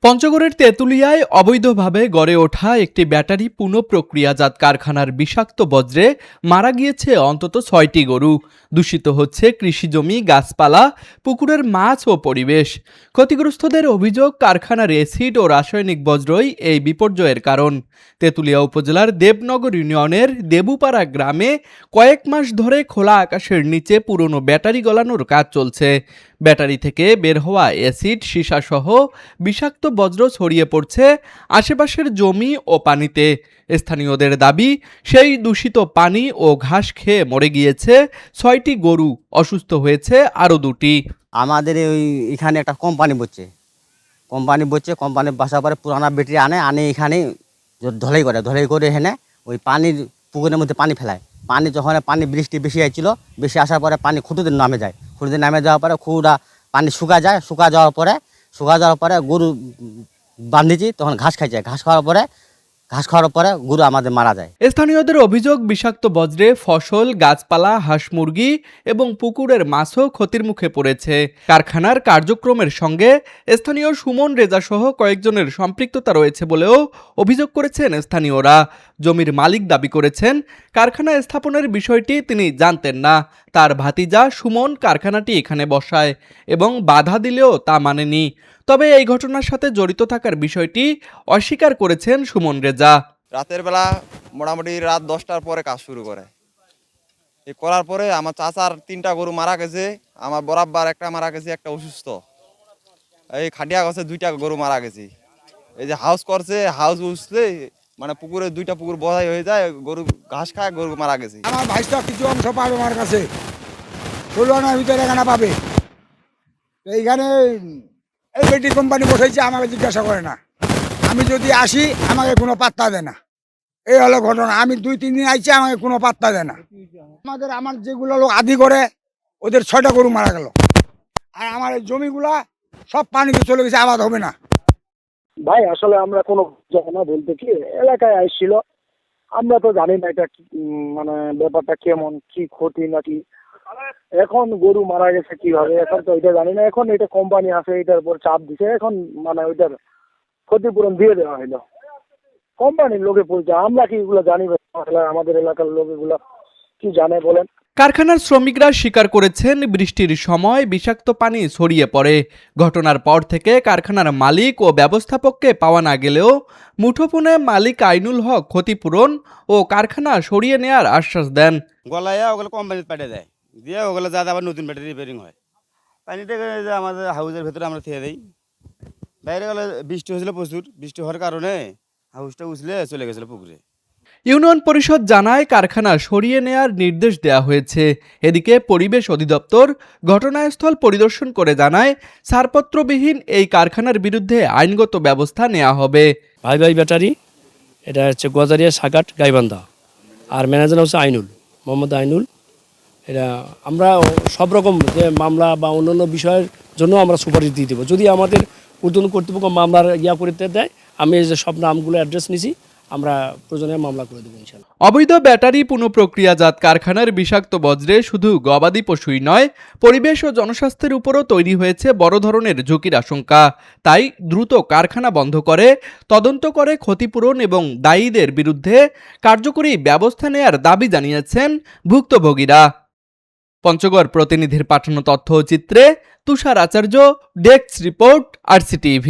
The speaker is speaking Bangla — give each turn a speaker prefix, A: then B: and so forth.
A: পঞ্চগড়ের তেঁতুলিয়ায় অবৈধভাবে গড়ে ওঠা একটি ব্যাটারি পুনঃপ্রক্রিয়াজাত কারখানার বিষাক্ত বজ্রে মারা গিয়েছে অন্তত ৬টি গরু। দূষিত হচ্ছে কৃষিজমি, গাছপালা, পুকুরের মাছ ও পরিবেশ। ক্ষতিগ্রস্তদের অভিযোগ, কারখানার অ্যাসিড ও রাসায়নিক বজ্রই এই বিপর্যয়ের কারণ। তেঁতুলিয়া উপজেলার দেবনগর ইউনিয়নের দেবুপাড়া গ্রামে কয়েক মাস ধরে খোলা আকাশের নিচে পুরনো ব্যাটারি গলানোর কাজ চলছে। ব্যাটারি থেকে বের হওয়া অ্যাসিড, সীসাসহ বিষাক্ত বজ্র ছড়িয়ে পড়ছে আশেপাশের জমি ও পানিতে। স্থানীয়দের দাবি, সেই দূষিত পানি ও ঘাস খেয়ে মরে গিয়েছে ৬টি গরু, অসুস্থ হয়েছে আরও ২টি।
B: আমাদের এখানে একটা কোম্পানি কোম্পানি বাসার পরে পুরানা ব্যাটারি আনে এখানে ধলাই করে এখানে ওই পানির পুকুরের মধ্যে পানি ফেলায়। যখন বৃষ্টি বেশি আসছিল, বেশি আসার পরে পানি খুঁটিতে নামে যাওয়ার পরে খুঁড়া পানি শুকা যাওয়ার পরে গরু বাঁধিছি, তখন ঘাস খাওয়ার পরে গরু আমাদের মারা যায়।
A: স্থানীয়দের অভিযোগ, বিষাক্ত বজ্রে ফসল, গাছপালা, হাঁস মুরগি এবং পুকুরের মাছও ক্ষতির মুখে পড়েছে। কারখানার কার্যক্রমের সঙ্গে স্থানীয় সুমন রেজা সহ কয়েকজনের সম্পৃক্ততা রয়েছে বলেও অভিযোগ করেছেন স্থানীয়রা। জমির মালিক দাবি করেছেন, কারখানা স্থাপনের বিষয়টি তিনি জানতেন না। তার ভাতিজা সুমন কারখানাটি এখানে বসায় এবং বাধা দিলেও তা মানেনি। তবে এই ঘটনার সাথে জড়িত থাকার বিষয়টি অস্বীকার করেছেন সুমন রেজা।
C: রাতের বেলা মোটামুটি রাত 10টার পরে কাজ শুরু করে। এই করার পরে আমার চাচার 3টা গরু মারা গেছে, আমার বরাবর একটা মারা গেছে, একটা অসুস্থ। এই খাটিয়া গেছে 2টা গরু মারা গেছে। এই যে হাউস করছে, হাউস উঠলে মানে পুকুরে 2টা পুকুর বড়াই হয়ে যায়, গরু ঘাস খায়, গরু মারা গেছে।
D: আমার ভাইটা কিছু অংশ পাবে আমার কাছে, 16 আনার ভিতরে এখানে পাবে। এইখানে এই ব্যাটারি কোম্পানি বসেছে, আমাকে জিজ্ঞাসা করে না। আমি যদি আসি আমাকে কোনো পাত্তা দেয় না। এই হলো ঘটনা। আমি 2-3 দিন আইছি, আমাকে কোনো পাত্তা দেয় না। আমার যেগুলো লোক আদি করে, ওদের 6টা গরু মারা গেল। আর আমার এই জমিগুলা সব পানিতে চলে গেছে, আবাদ হবে না।
E: ভাই আসলে আমরা কোনো জানি না, বলতে কি এলাকায় আসছিল, আমরা তো জানি না এটা মানে ব্যাপারটা কেমন, কি ক্ষতি নাকি। এখন গরু মারা গেছে কিভাবে, এখন তো এটা জানি না। এখন এটা কোম্পানি আছে, এটার উপর চাপ দিছে, এখন মানে ওইটার ক্ষতিপূরণ দিয়ে দেওয়া হলো। কোম্পানির লোকে বলছে, আমরা কি এগুলো জানি? আমাদের এলাকার লোক এগুলো কি জানে বলেন?
A: কারখানার শ্রমিকরা স্বীকার করেছেন, বৃষ্টির সময় বিষাক্ত পানি ছড়িয়ে পড়ে। ঘটনার পর থেকে কারখানার মালিক ও ব্যবস্থাপককে পাওয়া না গেলেও মুঠোফোনে মালিক আইনুল হক ক্ষতিপূরণ ও কারখানা সরিয়ে নেয়ার আশ্বাস দেন।
F: গলাইয়া ওগুলো কোম্পানিতে পাঠিয়ে দেয়, দিয়ে ওগুলো যাতে আবার নতুন ব্যাটারি রিপেয়ারিং হয়। পানিটা আমাদের হাউসের ভেতরে আমরা থেকে দিই। বাইরে গেলে বৃষ্টি হয়েছিল, প্রচুর বৃষ্টি হওয়ার কারণে হাউসটা উছলে চলে গেছিলো পুকুরে।
A: ইউনিয়ন পরিষদ জানায়, কারখানা সরিয়ে নেয়ার নির্দেশ দেওয়া হয়েছে। এদিকে পরিবেশ অধিদপ্তর ঘটনাস্থল পরিদর্শন করে জানায়, ছাড়পত্রবিহীন এই কারখানার বিরুদ্ধে আইনগত ব্যবস্থা নেওয়া হবে।
G: ভাই ব্যাটারি, এটা হচ্ছে গজারিয়া সাগাট গাইবান্ধা, আর ম্যানেজার হচ্ছে মোহাম্মদ আইনুল। এটা আমরা সব রকম যে মামলা বা অন্যান্য বিষয়ের জন্য আমরা সুপারিশ দিয়ে দেবো, যদি আমাদের ঊর্ধ্বতন কর্তৃপক্ষ মামলার করতে দেয়। আমি এই যে সব নামগুলো অ্যাড্রেস নিছি, আমরা প্রয়োজনে মামলা করে দেবো ইনশাআল্লাহ।
A: অবৈধ ব্যাটারি পুনঃপ্রক্রিয়াজাত কারখানার বিষাক্ত বজ্রে শুধু গবাদি পশুই নয়, পরিবেশ ও জনস্বাস্থ্যের উপরও তৈরি হয়েছে বড় ধরনের ঝুঁকির আশঙ্কা। তাই দ্রুত কারখানা বন্ধ করে তদন্ত করে ক্ষতিপূরণ এবং দায়ীদের বিরুদ্ধে কার্যকরী ব্যবস্থা নেয়ার দাবি জানিয়েছেন ভুক্তভোগীরা। পঞ্চগড় প্রতিনিধির পাঠানো তথ্যচিত্রে তুষার আচার্য, ডেস্ক রিপোর্ট, RCTV।